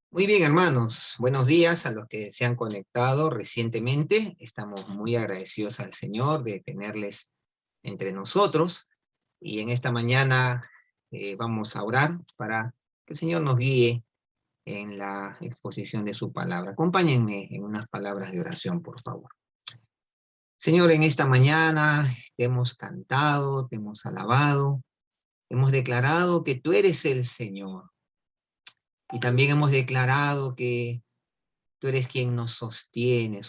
Muy bien, hermanos. Buenos días a los que se han conectado recientemente. Estamos muy agradecidos al Señor de tenerles entre nosotros. Y en esta mañana vamos a orar para que el Señor nos guíe en la exposición de su palabra. Acompáñenme en unas palabras de oración, por favor. Señor, en esta mañana te hemos cantado, te hemos alabado, hemos declarado que tú eres el Señor. Y también hemos declarado que tú eres quien nos sostiene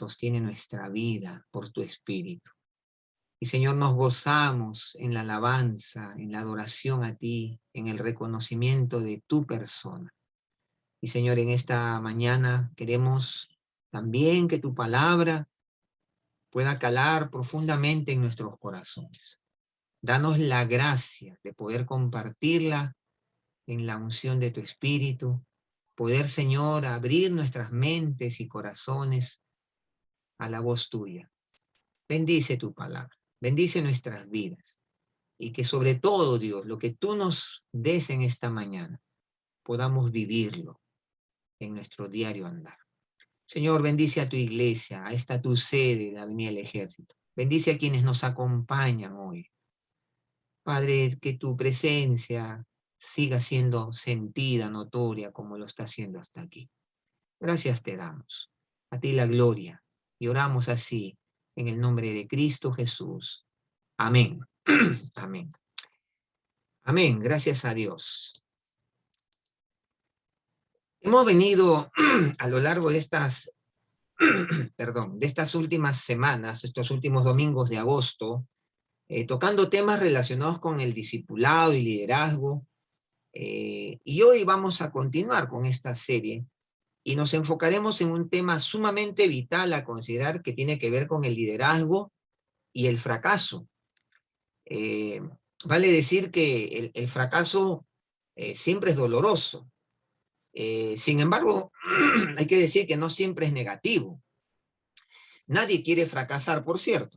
nuestra vida por tu Espíritu. Y Señor, nos gozamos en la alabanza, en la adoración a ti, en el reconocimiento de tu persona. Y Señor, en esta mañana queremos también que tu palabra pueda calar profundamente en nuestros corazones. Danos la gracia de poder compartirla en la unción de tu Espíritu, poder, Señor, abrir nuestras mentes y corazones a la voz tuya. Bendice tu palabra, bendice nuestras vidas y que sobre todo, Dios, lo que tú nos des en esta mañana, podamos vivirlo en nuestro diario andar. Señor, bendice a tu iglesia, a esta tu sede de Avenida del Ejército. Bendice a quienes nos acompañan hoy. Padre, que tu presencia siga siendo sentida, notoria, como lo está haciendo hasta aquí. Gracias te damos. A ti la gloria. Y oramos así, en el nombre de Cristo Jesús. Amén. Amén. Amén. Gracias a Dios. Hemos venido a lo largo de estas, perdón, de estas últimas semanas, estos últimos domingos de agosto, tocando temas relacionados con el discipulado y liderazgo. Y hoy vamos a continuar con esta serie y nos enfocaremos en un tema sumamente vital a considerar que tiene que ver con el liderazgo y el fracaso. Eh, vale decir que el fracaso siempre es doloroso. Sin embargo, hay que decir que no siempre es negativo. Nadie quiere fracasar, por cierto,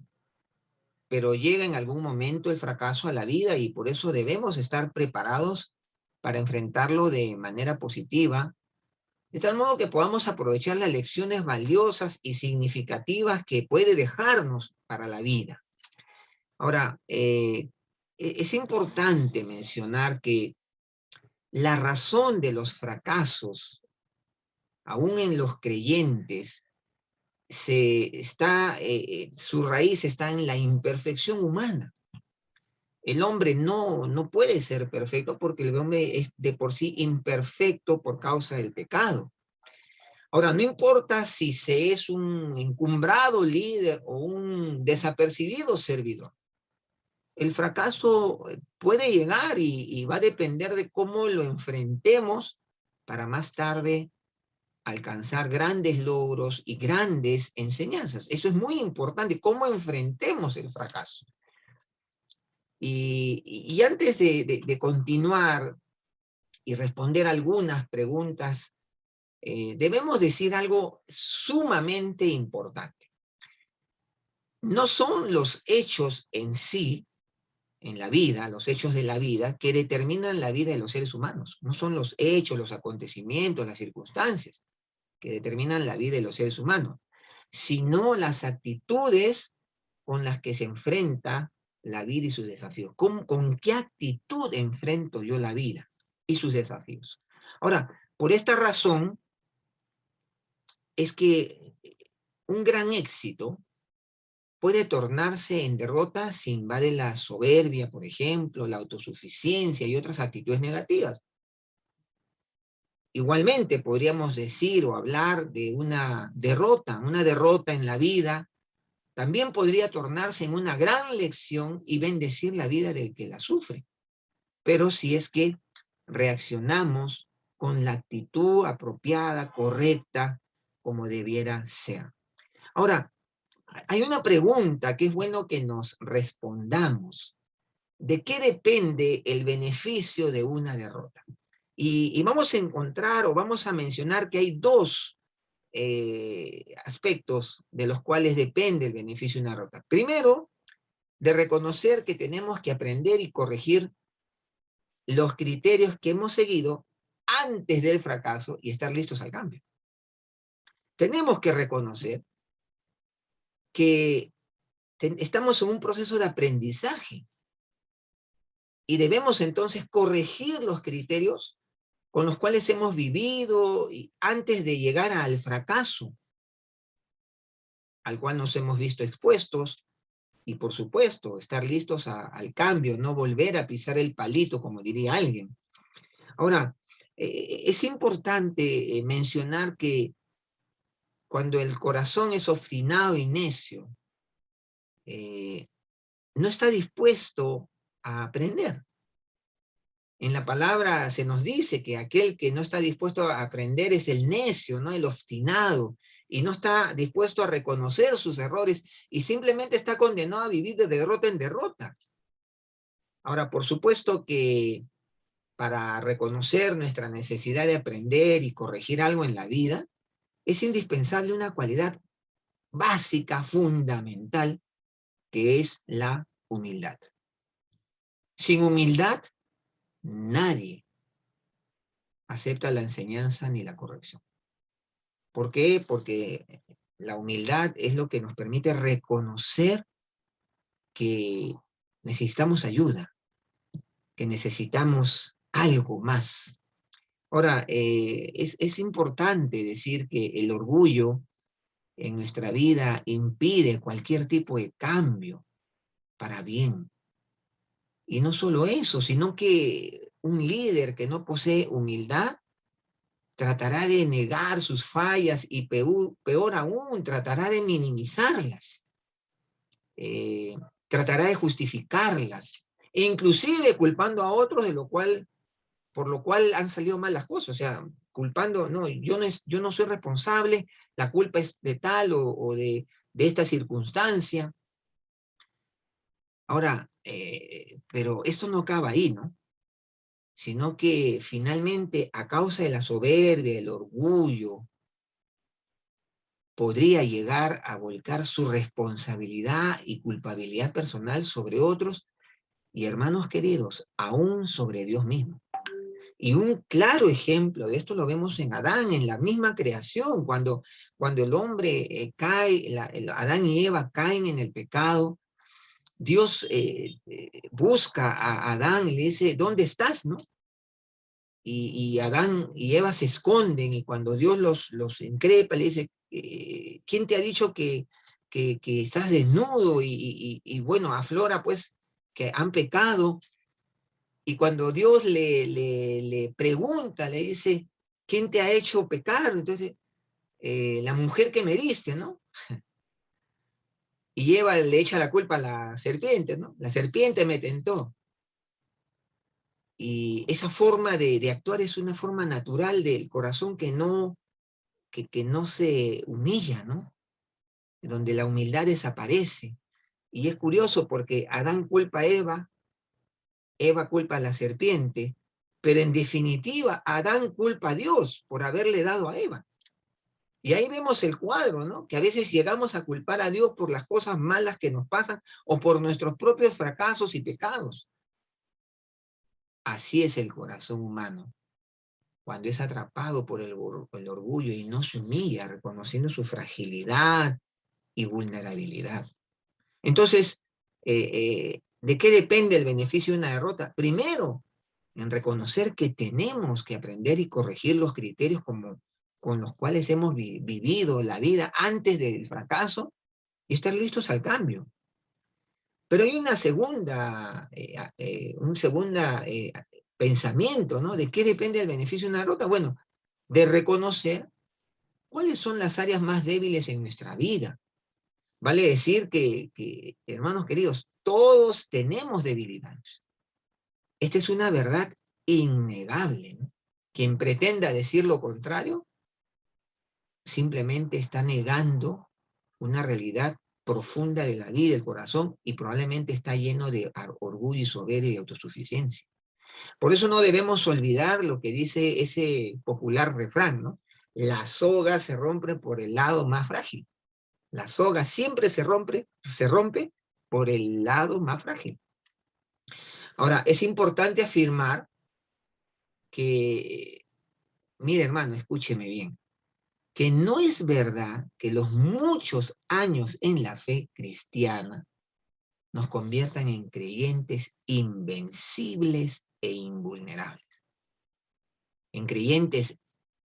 pero llega en algún momento el fracaso a la vida y por eso debemos estar preparados para enfrentarlo de manera positiva, de tal modo que podamos aprovechar las lecciones valiosas y significativas que puede dejarnos para la vida. Ahora, es importante mencionar que la razón de los fracasos, aún en los creyentes, su raíz está en la imperfección humana. El hombre no puede ser perfecto porque el hombre es de por sí imperfecto por causa del pecado. Ahora, no importa si se es un encumbrado líder o un desapercibido servidor. El fracaso puede llegar y va a depender de cómo lo enfrentemos para más tarde alcanzar grandes logros y grandes enseñanzas. Eso es muy importante, cómo enfrentemos el fracaso. Y antes de continuar y responder algunas preguntas, debemos decir algo sumamente importante. No son los hechos en sí, en la vida, los hechos de la vida, que determinan la vida de los seres humanos. No son los hechos, los acontecimientos, las circunstancias que determinan la vida de los seres humanos, sino las actitudes con las que se enfrenta la vida y sus desafíos. ¿Con qué actitud enfrento yo la vida y sus desafíos? Ahora, por esta razón es que un gran éxito puede tornarse en derrota si invade la soberbia, por ejemplo, la autosuficiencia y otras actitudes negativas. Igualmente podríamos decir o hablar de una derrota en la vida, también podría tornarse en una gran lección y bendecir la vida del que la sufre. Pero si es que reaccionamos con la actitud apropiada, correcta, como debiera ser. Ahora, hay una pregunta que es bueno que nos respondamos. ¿De qué depende el beneficio de una derrota? Y vamos a encontrar o vamos a mencionar que hay dos aspectos de los cuales depende el beneficio de una derrota. Primero, de reconocer que tenemos que aprender y corregir los criterios que hemos seguido antes del fracaso y estar listos al cambio. Tenemos que reconocer que estamos en un proceso de aprendizaje y debemos entonces corregir los criterios con los cuales hemos vivido antes de llegar al fracaso al cual nos hemos visto expuestos, y por supuesto, estar listos al cambio, no volver a pisar el palito, como diría alguien. Ahora, es importante mencionar que cuando el corazón es obstinado y necio, eh, no está dispuesto a aprender. En la palabra se nos dice que aquel que no está dispuesto a aprender es el necio, ¿no? El obstinado, y no está dispuesto a reconocer sus errores y simplemente está condenado a vivir de derrota en derrota. Ahora, por supuesto que para reconocer nuestra necesidad de aprender y corregir algo en la vida, es indispensable una cualidad básica, fundamental, que es la humildad. Sin humildad, nadie acepta la enseñanza ni la corrección. ¿Por qué? Porque la humildad es lo que nos permite reconocer que necesitamos ayuda, que necesitamos algo más. Ahora, es importante decir que el orgullo en nuestra vida impide cualquier tipo de cambio para bien. Y no solo eso, sino que un líder que no posee humildad tratará de negar sus fallas y peor aún, tratará de minimizarlas, eh, tratará de justificarlas, e inclusive culpando a otros de lo cual, por lo cual han salido mal las cosas, o sea, culpando, no, yo no soy responsable, la culpa es de tal o de esta circunstancia. Ahora, pero esto no acaba ahí, ¿no? Sino que finalmente, a causa de la soberbia, el orgullo, podría llegar a volcar su responsabilidad y culpabilidad personal sobre otros y, hermanos queridos, aún sobre Dios mismo. Y un claro ejemplo de esto lo vemos en Adán, en la misma creación, cuando el hombre cae, Adán y Eva caen en el pecado. Dios busca a Adán y le dice, ¿dónde estás? ¿No? Y Adán y Eva se esconden, y cuando Dios los increpa, le dice, ¿quién te ha dicho que estás desnudo? Y bueno, aflora pues que han pecado, y cuando Dios le pregunta, le dice, ¿quién te ha hecho pecar? Entonces, la mujer que me diste, ¿no? Y Eva le echa la culpa a la serpiente, ¿no? La serpiente me tentó. Y esa forma de actuar es una forma natural del corazón que no se humilla, ¿no? Donde la humildad desaparece. Y es curioso porque Adán culpa a Eva, Eva culpa a la serpiente, pero en definitiva Adán culpa a Dios por haberle dado a Eva. Y ahí vemos el cuadro, ¿no? Que a veces llegamos a culpar a Dios por las cosas malas que nos pasan o por nuestros propios fracasos y pecados. Así es el corazón humano, cuando es atrapado por el orgullo y no se humilla, reconociendo su fragilidad y vulnerabilidad. Entonces, ¿de qué depende el beneficio de una derrota? Primero, en reconocer que tenemos que aprender y corregir los criterios con los cuales hemos vivido la vida antes del fracaso y estar listos al cambio. Pero hay una segunda, un segunda pensamiento, ¿no? ¿De qué depende el beneficio de una derrota? Bueno, de reconocer cuáles son las áreas más débiles en nuestra vida. Vale decir que, hermanos queridos, todos tenemos debilidades. Esta es una verdad innegable, ¿no? Quien pretenda decir lo contrario simplemente está negando una realidad profunda de la vida, del corazón, y probablemente está lleno de orgullo y soberbia y autosuficiencia. Por eso no debemos olvidar lo que dice ese popular refrán, ¿no? La soga se rompe por el lado más frágil. La soga siempre se rompe por el lado más frágil. Ahora, es importante afirmar que mire hermano, escúcheme bien, que no es verdad que los muchos años en la fe cristiana nos conviertan en creyentes invencibles e invulnerables, en creyentes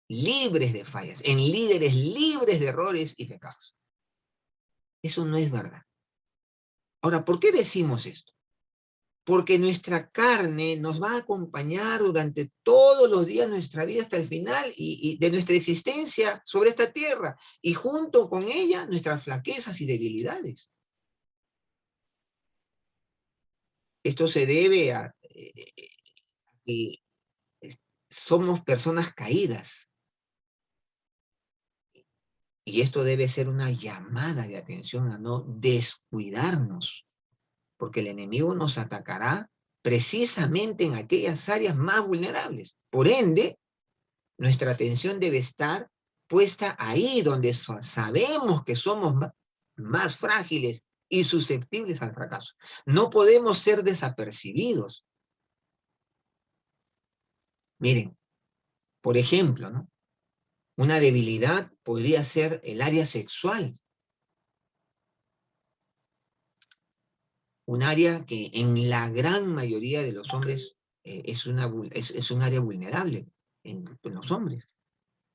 libres de fallas, en líderes libres de errores y pecados. Eso no es verdad. Ahora, ¿por qué decimos esto? Porque nuestra carne nos va a acompañar durante todos los días de nuestra vida hasta el final y de nuestra existencia sobre esta tierra, y junto con ella nuestras flaquezas y debilidades. Esto se debe a que somos personas caídas, y esto debe ser una llamada de atención a no descuidarnos, porque el enemigo nos atacará precisamente en aquellas áreas más vulnerables. Por ende, nuestra atención debe estar puesta ahí donde sabemos que somos más frágiles y susceptibles al fracaso. No podemos ser desapercibidos. Miren, por ejemplo, ¿no? Una debilidad podría ser el área sexual, un área que en la gran mayoría de los hombres es un área vulnerable en los hombres.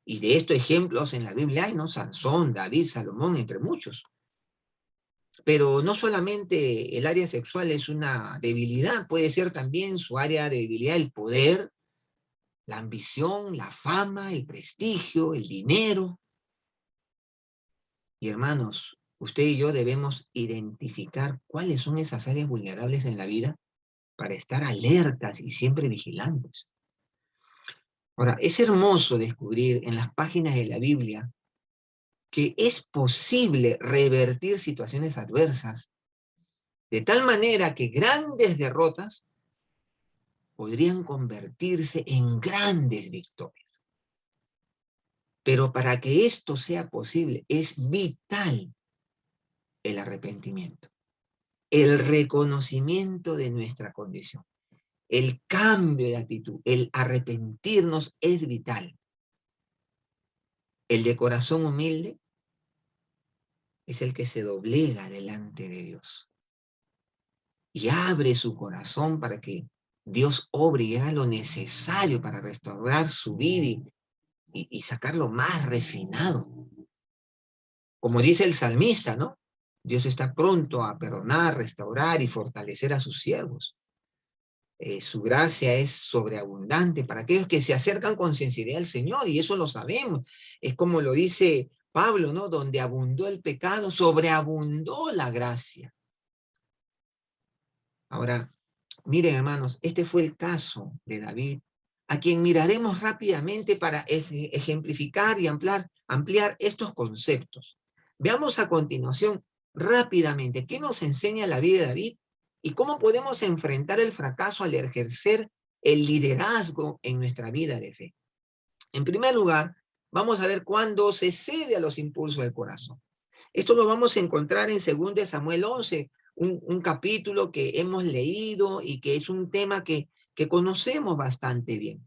Y de estos ejemplos en la Biblia hay, ¿no? Sansón, David, Salomón, entre muchos. Pero no solamente el área sexual es una debilidad, puede ser también su área de debilidad el poder, la ambición, la fama, el prestigio, el dinero. Y hermanos, usted y yo debemos identificar cuáles son esas áreas vulnerables en la vida para estar alertas y siempre vigilantes. Ahora, es hermoso descubrir en las páginas de la Biblia que es posible revertir situaciones adversas de tal manera que grandes derrotas podrían convertirse en grandes victorias. Pero para que esto sea posible es vital el arrepentimiento, el reconocimiento de nuestra condición, el cambio de actitud, el arrepentirnos es vital. El de corazón humilde es el que se doblega delante de Dios y abre su corazón para que Dios obre y haga lo necesario para restaurar su vida y sacarlo más refinado. Como dice el salmista, ¿no? Dios está pronto a perdonar, restaurar y fortalecer a sus siervos. Su gracia es sobreabundante para aquellos que se acercan con sinceridad al Señor, y eso lo sabemos. Es como lo dice Pablo, ¿no? Donde abundó el pecado, sobreabundó la gracia. Ahora, miren hermanos, este fue el caso de David, a quien miraremos rápidamente para ejemplificar y ampliar estos conceptos. Veamos a continuación rápidamente qué nos enseña la vida de David y cómo podemos enfrentar el fracaso al ejercer el liderazgo en nuestra vida de fe. En primer lugar, vamos a ver cuándo se cede a los impulsos del corazón. Esto lo vamos a encontrar en 2 Samuel 11, un capítulo que hemos leído y que es un tema que conocemos bastante bien.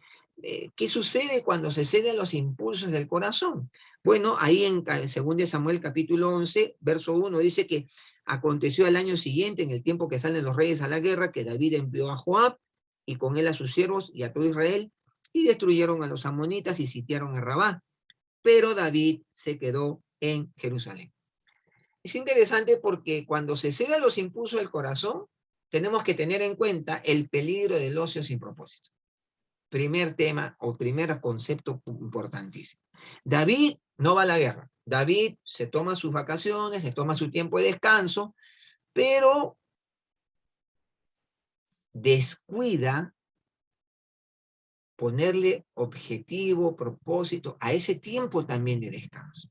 ¿Qué sucede cuando se cede a los impulsos del corazón? Bueno, ahí en 2 Samuel capítulo 11, verso 1, dice que aconteció al año siguiente, en el tiempo que salen los reyes a la guerra, que David empleó a Joab y con él a sus siervos y a todo Israel, y destruyeron a los amonitas y sitiaron a Rabá. Pero David se quedó en Jerusalén. Es interesante porque cuando se cede a los impulsos del corazón, tenemos que tener en cuenta el peligro del ocio sin propósito. Primer tema o primer concepto importantísimo. David no va a la guerra. David se toma sus vacaciones, se toma su tiempo de descanso, pero descuida ponerle objetivo, propósito a ese tiempo también de descanso.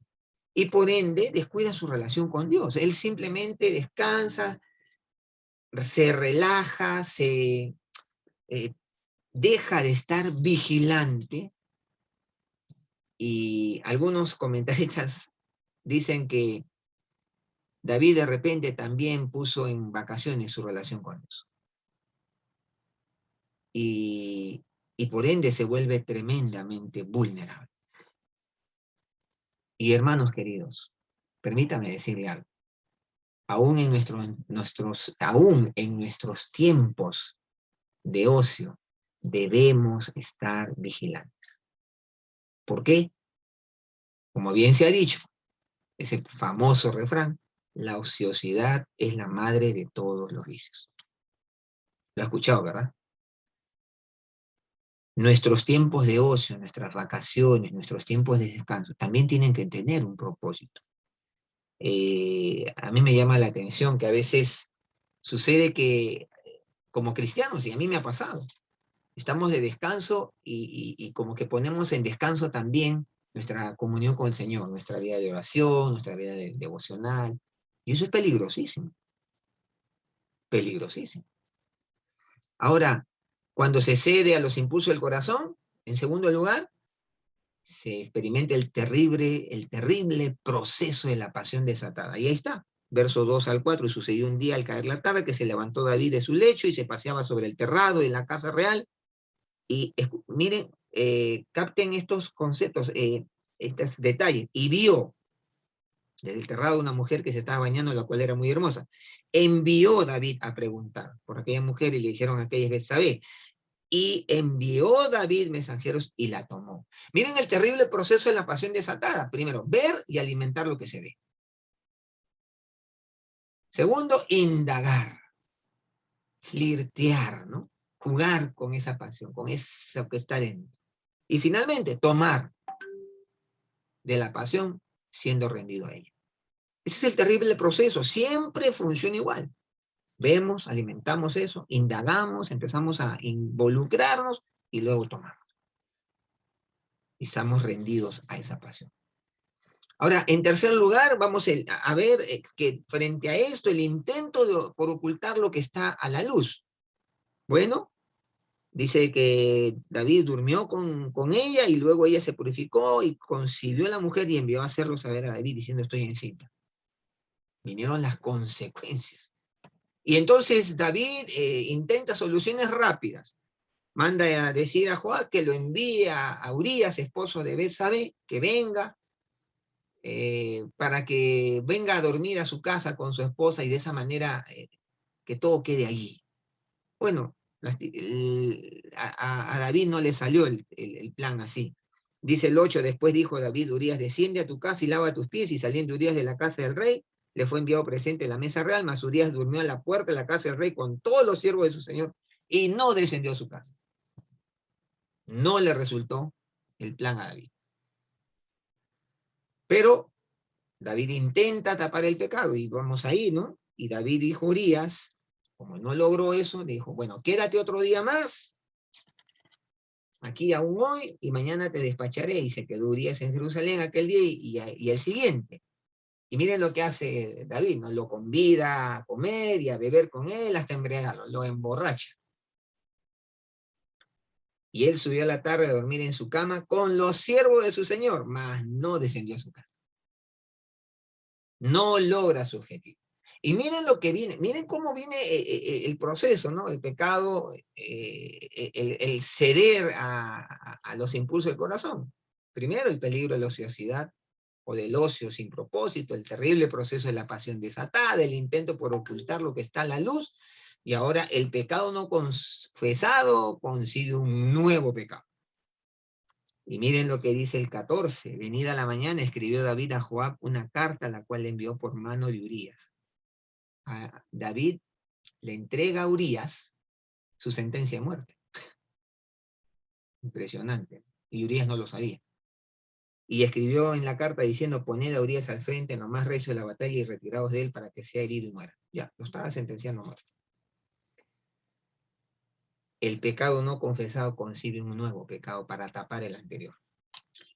Y por ende descuida su relación con Dios. Él simplemente descansa, se relaja, eh, deja de estar vigilante, y algunos comentaristas dicen que David de repente también puso en vacaciones su relación con Dios. Y y por ende se vuelve tremendamente vulnerable. Y hermanos queridos, permítame decirle algo. Aún en nuestros tiempos de ocio, debemos estar vigilantes. ¿Por qué? Como bien se ha dicho, ese famoso refrán, la ociosidad es la madre de todos los vicios. Lo ha escuchado, ¿verdad? Nuestros tiempos de ocio, nuestras vacaciones, nuestros tiempos de descanso, también tienen que tener un propósito. A mí me llama la atención que a veces sucede que, como cristianos, y a mí me ha pasado, estamos de descanso y como que ponemos en descanso también nuestra comunión con el Señor, nuestra vida de oración, nuestra vida devocional, y eso es peligrosísimo, peligrosísimo. Ahora, cuando se cede a los impulsos del corazón, en segundo lugar, se experimenta el terrible proceso de la pasión desatada. Y ahí está, verso 2 al 4, y sucedió un día al caer la tarde que se levantó David de su lecho y se paseaba sobre el terrado de la casa real. Y miren, capten estos conceptos, estos detalles. Y vio desde el terrado una mujer que se estaba bañando, la cual era muy hermosa. Envió David a preguntar por aquella mujer y le dijeron a aquellas Betsabé. Y envió David mensajeros y la tomó. Miren el terrible proceso de la pasión desatada. Primero, ver y alimentar lo que se ve. Segundo, indagar, flirtear, ¿no? Jugar con esa pasión, con eso que está dentro. Y finalmente, tomar de la pasión siendo rendido a ella. Ese es el terrible proceso. Siempre funciona igual. Vemos, alimentamos eso, indagamos, empezamos a involucrarnos y luego tomamos. Y estamos rendidos a esa pasión. Ahora, en tercer lugar, vamos a ver que frente a esto, el intento por ocultar lo que está a la luz. Bueno, dice que David durmió con ella y luego ella se purificó y concibió a la mujer y envió a hacerlo saber a David diciendo estoy encinta. Vinieron las consecuencias. Y entonces David intenta soluciones rápidas. Manda a decir a Joab que lo envíe a Urías, esposo de Betsabé, que venga, para que venga a dormir a su casa con su esposa y de esa manera que todo quede allí. Bueno, a David no le salió el plan así. Dice el 8, después dijo David, Urías, desciende a tu casa y lava tus pies, y saliendo Urías de la casa del rey, le fue enviado presente en la mesa real, mas Urías durmió a la puerta de la casa del rey con todos los siervos de su señor, y no descendió a su casa. No le resultó el plan a David. Pero David intenta tapar el pecado, y vamos ahí, ¿no? Y David dijo a Urías, como no logró eso, dijo, bueno, quédate otro día más, aquí aún hoy, y mañana te despacharé. Y se quedó Urías en Jerusalén aquel día y el siguiente. Y miren lo que hace David, ¿no? Lo convida a comer y a beber con él hasta embriagarlo, lo emborracha. Y él subió a la tarde a dormir en su cama con los siervos de su señor, mas no descendió a su casa. No logra su objetivo. Y miren lo que viene, miren cómo viene el proceso, ¿no? El pecado, el ceder a los impulsos del corazón. Primero, el peligro de la ociosidad o del ocio sin propósito, el terrible proceso de la pasión desatada, el intento por ocultar lo que está a la luz, y ahora el pecado no confesado consigue un nuevo pecado. Y miren lo que dice el 14. Venida la mañana, escribió David a Joab una carta, la cual le envió por mano de Urías. A David le entrega a Urías su sentencia de muerte. Impresionante. Y Urías no lo sabía. Y escribió en la carta diciendo, poned a Urías al frente en lo más recio de la batalla y retiraos de él para que sea herido y muera. Ya, lo estaba sentenciando a muerte. El pecado no confesado concibe un nuevo pecado para tapar el anterior.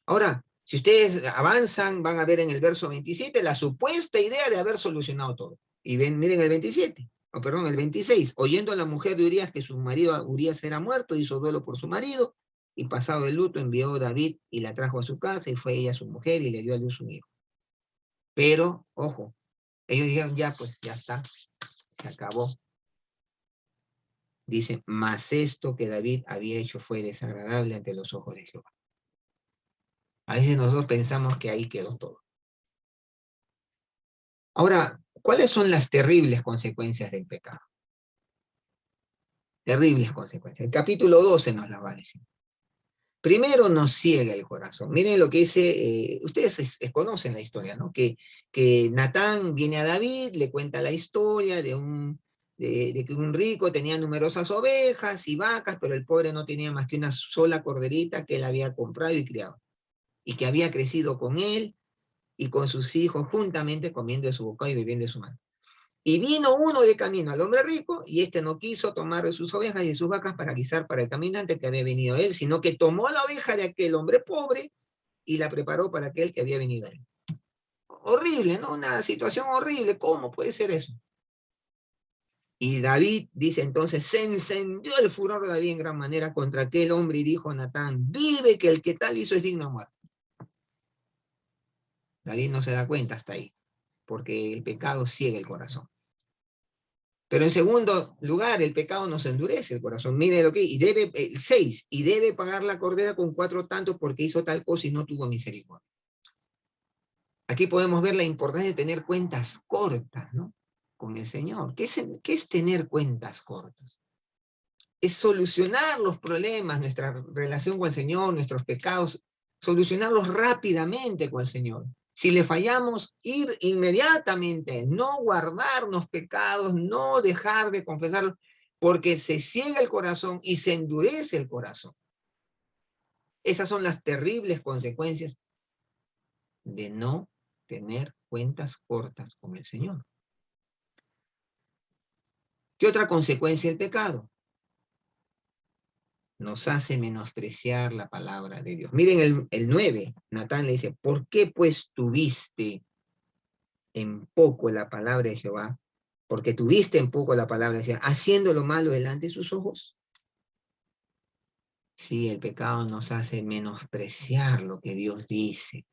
Ahora, si ustedes avanzan, van a ver en el verso 27 la supuesta idea de haber solucionado todo. Y ven, miren el 27, perdón, el 26. Oyendo a la mujer de Urías que su marido Urías era muerto, hizo duelo por su marido, y pasado el luto envió a David y la trajo a su casa, y fue ella su mujer, y le dio a luz un hijo. Pero, ojo, ellos dijeron, ya, pues, ya está, se acabó. Dice, mas esto que David había hecho fue desagradable ante los ojos de Jehová. A veces nosotros pensamos que ahí quedó todo. Ahora, ¿cuáles son las terribles consecuencias del pecado? Terribles consecuencias. El capítulo 12 nos las va a decir. Primero nos ciega el corazón. Miren lo que dice, ustedes conocen la historia, ¿no? Que Natán viene a David, le cuenta la historia de que un rico tenía numerosas ovejas y vacas, pero el pobre no tenía más que una sola corderita que él había comprado y criado, y que había crecido con él y con sus hijos juntamente comiendo de su bocado y bebiendo de su mano. Y vino uno de camino al hombre rico, y este no quiso tomar de sus ovejas y de sus vacas para guisar para el caminante que había venido a él, sino que tomó la oveja de aquel hombre pobre y la preparó para aquel que había venido a él. Horrible, ¿no? Una situación horrible. ¿Cómo puede ser eso? Y David dice entonces, se encendió el furor de David en gran manera contra aquel hombre y dijo a Natán, vive que el que tal hizo es digno de muerte. David no se da cuenta hasta ahí, porque el pecado ciega el corazón. Pero en segundo lugar, el pecado nos endurece el corazón. Mire lo que, y debe, 6, y debe pagar la cordera con 4 tantos porque hizo tal cosa y no tuvo misericordia. Aquí podemos ver la importancia de tener cuentas cortas, ¿no? Con el Señor. ¿Qué es tener cuentas cortas? Es solucionar los problemas, nuestra relación con el Señor, nuestros pecados, solucionarlos rápidamente con el Señor. Si le fallamos, ir inmediatamente, no guardarnos pecados, no dejar de confesarlos, porque se ciega el corazón y se endurece el corazón. Esas son las terribles consecuencias de no tener cuentas cortas con el Señor. ¿Qué otra consecuencia el pecado? Nos hace menospreciar la palabra de Dios. Miren el 9, Natán le dice, ¿por qué pues tuviste en poco la palabra de Jehová? Porque tuviste en poco la palabra de Jehová, haciendo lo malo delante de sus ojos. Sí, el pecado nos hace menospreciar lo que Dios dice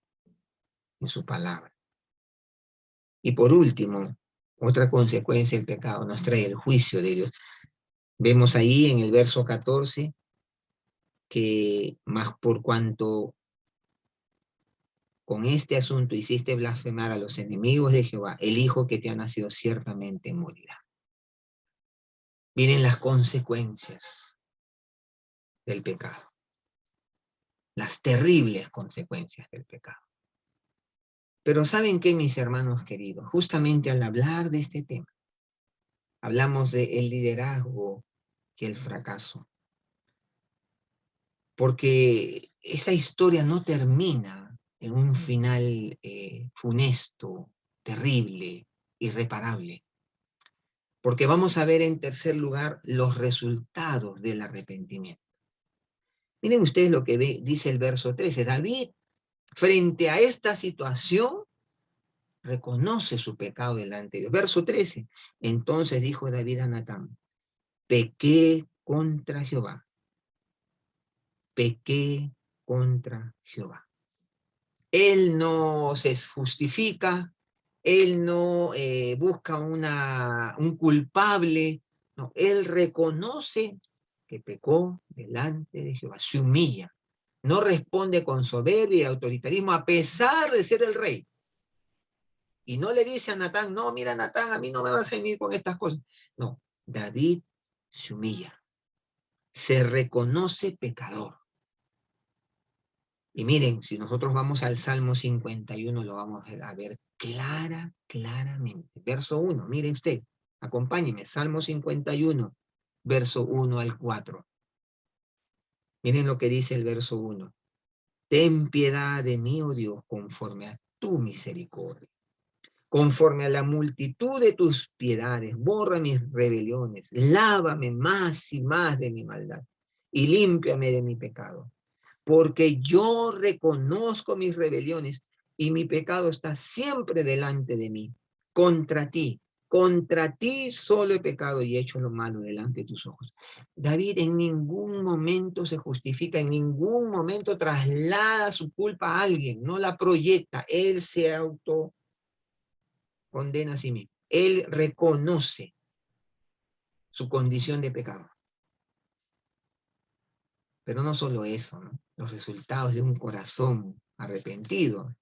en su palabra. Y por último, otra consecuencia del pecado nos trae el juicio de Dios. Vemos ahí en el verso 14 que más por cuanto con este asunto hiciste blasfemar a los enemigos de Jehová, el hijo que te ha nacido ciertamente morirá. Vienen las consecuencias del pecado, las terribles consecuencias del pecado. Pero ¿saben qué, mis hermanos queridos? Justamente al hablar de este tema, hablamos del liderazgo y el fracaso. Porque esa historia no termina en un final funesto, terrible, irreparable. Porque vamos a ver en tercer lugar los resultados del arrepentimiento. Miren ustedes lo que dice el verso 13. David, frente a esta situación, reconoce su pecado delante de Dios. Verso 13. Entonces dijo David a Natán, pequé contra Jehová. Pequé contra Jehová. Él no se justifica, él no busca un culpable, no, él reconoce que pecó delante de Jehová, se humilla, no responde con soberbia y autoritarismo a pesar de ser el rey. Y no le dice a Natán, no, mira Natán, a mí no me vas a venir con estas cosas. No, David se humilla, se reconoce pecador. Y miren, si nosotros vamos al Salmo 51, lo vamos a ver claramente. Verso 1, miren usted, acompáñeme, Salmo 51, verso 1 al 4. Miren lo que dice el verso 1. Ten piedad de mí, oh Dios, conforme a tu misericordia. Conforme a la multitud de tus piedades, borra mis rebeliones, lávame más y más de mi maldad, y límpiame de mi pecado. Porque yo reconozco mis rebeliones y mi pecado está siempre delante de mí. Contra ti solo he pecado y he hecho lo malo delante de tus ojos. David en ningún momento se justifica, en ningún momento traslada su culpa a alguien, no la proyecta, él se autocondena a sí mismo. Él reconoce su condición de pecado. Pero no solo eso, ¿no? Los resultados de un corazón arrepentido.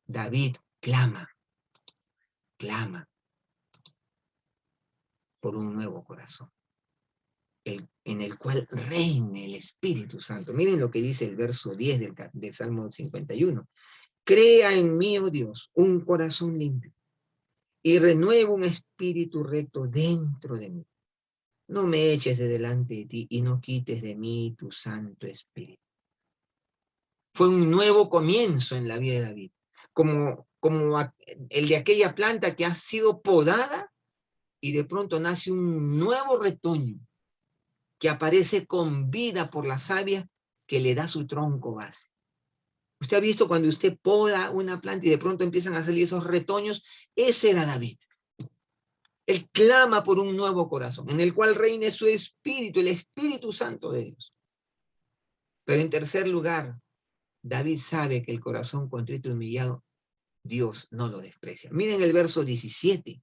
David clama por un nuevo corazón, en el cual reine el Espíritu Santo. Miren lo que dice el verso 10 del Salmo 51. Crea en mí, oh Dios, un corazón limpio y renueva un espíritu recto dentro de mí. No me eches de delante de ti y no quites de mí tu Santo Espíritu. Fue un nuevo comienzo en la vida de David, como el de aquella planta que ha sido podada y de pronto nace un nuevo retoño que aparece con vida por la savia que le da su tronco base. Usted ha visto cuando usted poda una planta y de pronto empiezan a salir esos retoños. Ese era David. Él clama por un nuevo corazón, en el cual reine su espíritu, el Espíritu Santo de Dios. Pero en tercer lugar, David sabe que el corazón contrito y humillado, Dios no lo desprecia. Miren el verso 17.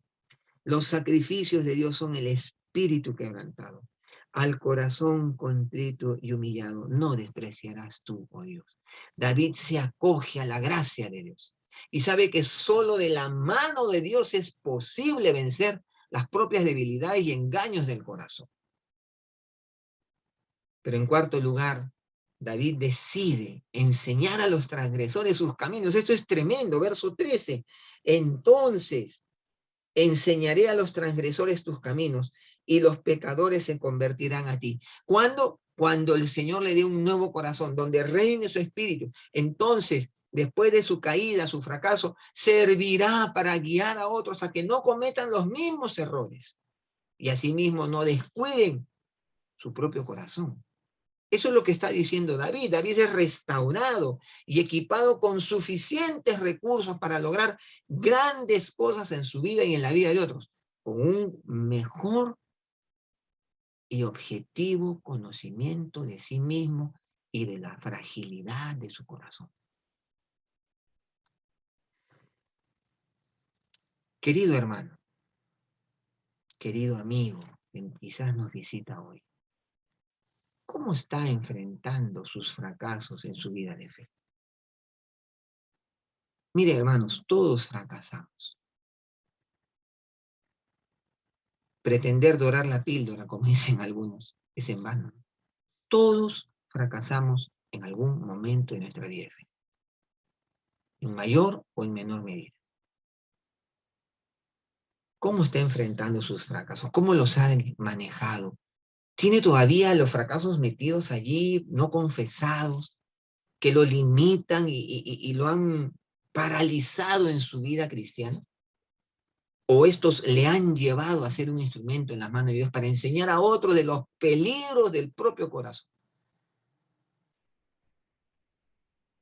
Los sacrificios de Dios son el espíritu quebrantado. Al corazón contrito y humillado no despreciarás tú, oh Dios. David se acoge a la gracia de Dios y sabe que solo de la mano de Dios es posible vencer las propias debilidades y engaños del corazón. Pero en cuarto lugar, David decide enseñar a los transgresores sus caminos. Esto es tremendo, verso 13. Entonces enseñaré a los transgresores tus caminos y los pecadores se convertirán a ti. ¿Cuándo? Cuando el Señor le dé un nuevo corazón, donde reine su espíritu. Entonces, después de su caída, su fracaso, servirá para guiar a otros a que no cometan los mismos errores y asimismo no descuiden su propio corazón. Eso es lo que está diciendo David. David es restaurado y equipado con suficientes recursos para lograr grandes cosas en su vida y en la vida de otros, con un mejor y objetivo conocimiento de sí mismo y de la fragilidad de su corazón. Querido hermano, querido amigo, que quizás nos visita hoy, ¿cómo está enfrentando sus fracasos en su vida de fe? Mire, hermanos, todos fracasamos. Pretender dorar la píldora, como dicen algunos, es en vano. Todos fracasamos en algún momento de nuestra vida, en mayor o en menor medida. ¿Cómo está enfrentando sus fracasos? ¿Cómo los ha manejado? ¿Tiene todavía los fracasos metidos allí, no confesados, que lo limitan y lo han paralizado en su vida cristiana? ¿O estos le han llevado a ser un instrumento en las manos de Dios para enseñar a otros de los peligros del propio corazón?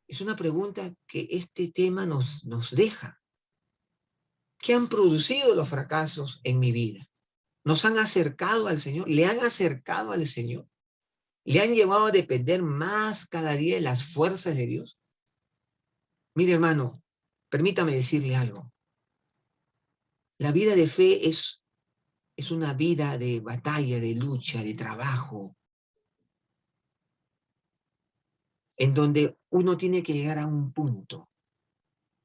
Es una pregunta que este tema nos deja. ¿Qué han producido los fracasos en mi vida? ¿Nos han acercado al Señor? ¿Le han acercado al Señor? ¿Le han llevado a depender más cada día de las fuerzas de Dios? Mire, hermano, permítame decirle algo. La vida de fe es una vida de batalla, de lucha, de trabajo, en donde uno tiene que llegar a un punto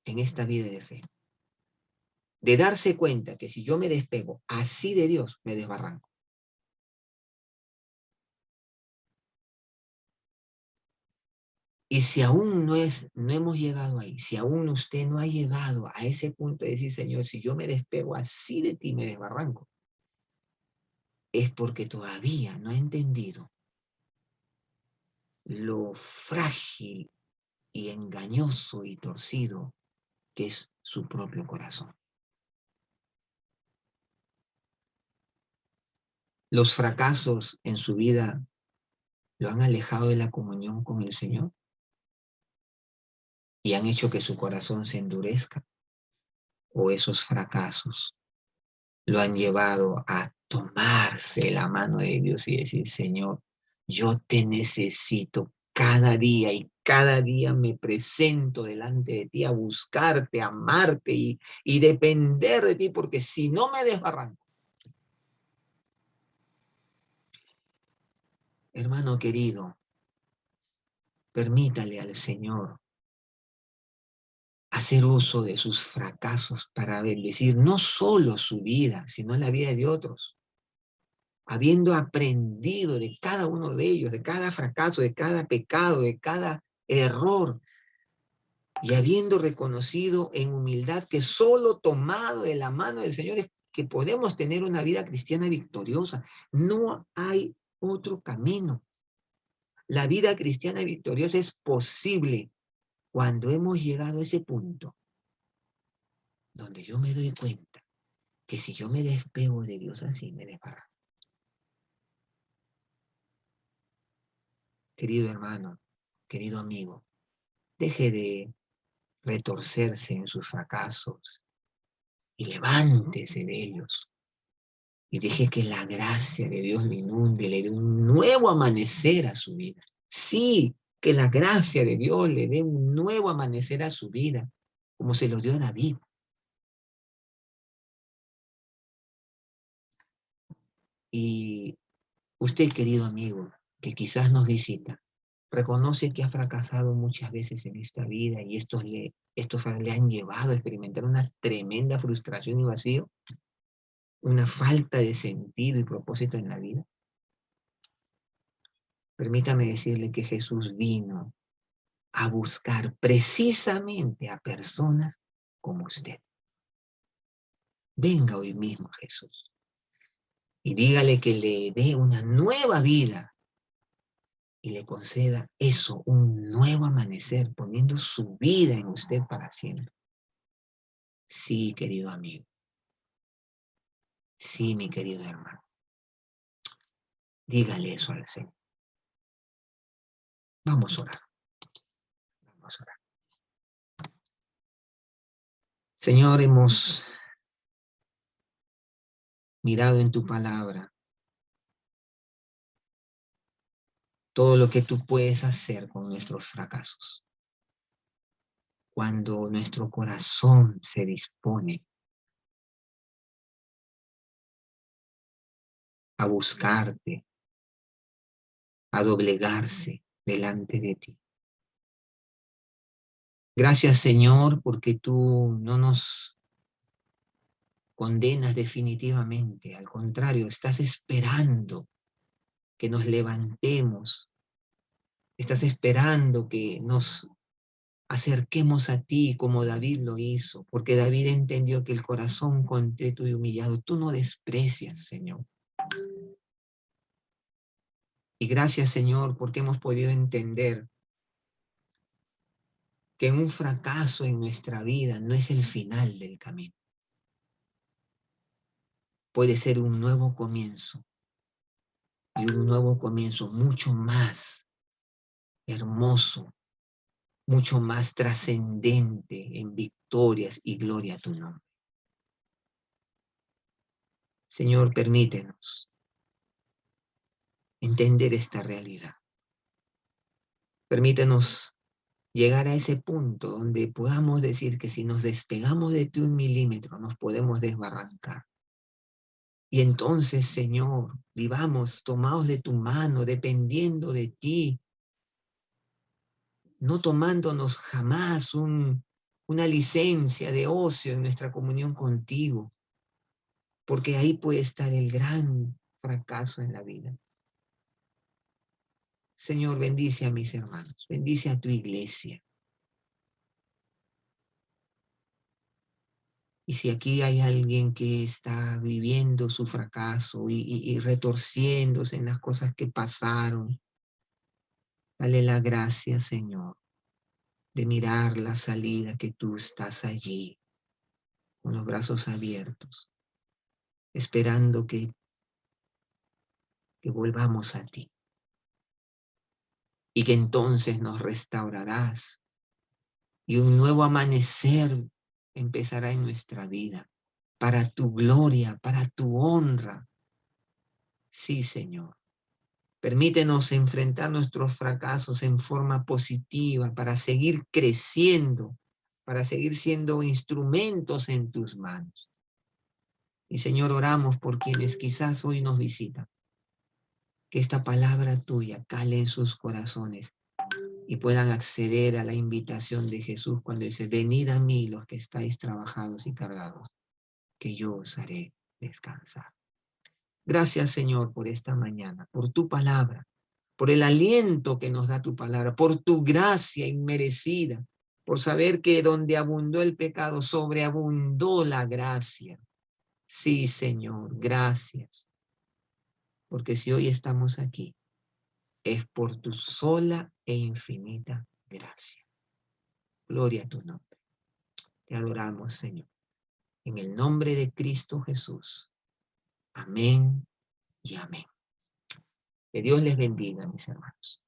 en esta vida de fe, de darse cuenta que si yo me despego así de Dios, me desbarranco. Y si aún no hemos llegado ahí, si aún usted no ha llegado a ese punto de decir, Señor, si yo me despego así de ti, me desbarranco, es porque todavía no ha entendido lo frágil y engañoso y torcido que es su propio corazón. Los fracasos en su vida lo han alejado de la comunión con el Señor y han hecho que su corazón se endurezca, o esos fracasos lo han llevado a tomarse la mano de Dios y decir, Señor, yo te necesito cada día y cada día me presento delante de ti a buscarte, a amarte y depender de ti, porque si no me desbarranco. Hermano querido, permítale al Señor hacer uso de sus fracasos para bendecir no solo su vida, sino la vida de otros. Habiendo aprendido de cada uno de ellos, de cada fracaso, de cada pecado, de cada error, y habiendo reconocido en humildad que solo tomado de la mano del Señor es que podemos tener una vida cristiana victoriosa. No hay otro camino. La vida cristiana victoriosa es posible cuando hemos llegado a ese punto donde yo me doy cuenta que si yo me despego de Dios así, me desbarranco. Querido hermano, querido amigo, deje de retorcerse en sus fracasos y levántese de ellos. Y deje que la gracia de Dios le inunde, le dé un nuevo amanecer a su vida. Sí, que la gracia de Dios le dé un nuevo amanecer a su vida, como se lo dio a David. Y usted, querido amigo, que quizás nos visita, reconoce que ha fracasado muchas veces en esta vida y estos le han llevado a experimentar una tremenda frustración y vacío, una falta de sentido y propósito en la vida. Permítame decirle que Jesús vino a buscar precisamente a personas como usted. Venga hoy mismo a Jesús y dígale que le dé una nueva vida y le conceda eso, un nuevo amanecer, poniendo su vida en usted para siempre. Sí, querido amigo. Sí, mi querido hermano. Dígale eso al Señor. Vamos a orar. Vamos a orar. Señor, hemos mirado en tu palabra todo lo que tú puedes hacer con nuestros fracasos. Cuando nuestro corazón se dispone a buscarte, a doblegarse delante de ti. Gracias, Señor, porque tú no nos condenas definitivamente. Al contrario, estás esperando que nos levantemos. Estás esperando que nos acerquemos a ti como David lo hizo, porque David entendió que el corazón contrito y humillado tú no desprecias, Señor. Y gracias, Señor, porque hemos podido entender que un fracaso en nuestra vida no es el final del camino. Puede ser un nuevo comienzo, y un nuevo comienzo mucho más hermoso, mucho más trascendente en victorias y gloria a tu nombre. Señor, permítenos entender esta realidad. Permítenos llegar a ese punto donde podamos decir que si nos despegamos de ti 1 milímetro, nos podemos desbarrancar. Y entonces, Señor, vivamos tomados de tu mano, dependiendo de ti, no tomándonos jamás una licencia de ocio en nuestra comunión contigo, porque ahí puede estar el gran fracaso en la vida. Señor, bendice a mis hermanos, bendice a tu iglesia. Y si aquí hay alguien que está viviendo su fracaso y retorciéndose en las cosas que pasaron, dale la gracia, Señor, de mirar la salida, que tú estás allí, con los brazos abiertos, esperando que volvamos a ti. Y que entonces nos restaurarás y un nuevo amanecer empezará en nuestra vida, para tu gloria, para tu honra. Sí, Señor. Permítenos enfrentar nuestros fracasos en forma positiva para seguir creciendo, para seguir siendo instrumentos en tus manos. Y Señor, oramos por quienes quizás hoy nos visitan. Que esta palabra tuya cale en sus corazones y puedan acceder a la invitación de Jesús cuando dice, venid a mí los que estáis trabajados y cargados, que yo os haré descansar. Gracias, Señor, por esta mañana, por tu palabra, por el aliento que nos da tu palabra, por tu gracia inmerecida, por saber que donde abundó el pecado, sobreabundó la gracia. Sí, Señor, gracias. Porque si hoy estamos aquí, es por tu sola e infinita gracia. Gloria a tu nombre. Te adoramos, Señor. En el nombre de Cristo Jesús. Amén y amén. Que Dios les bendiga, mis hermanos.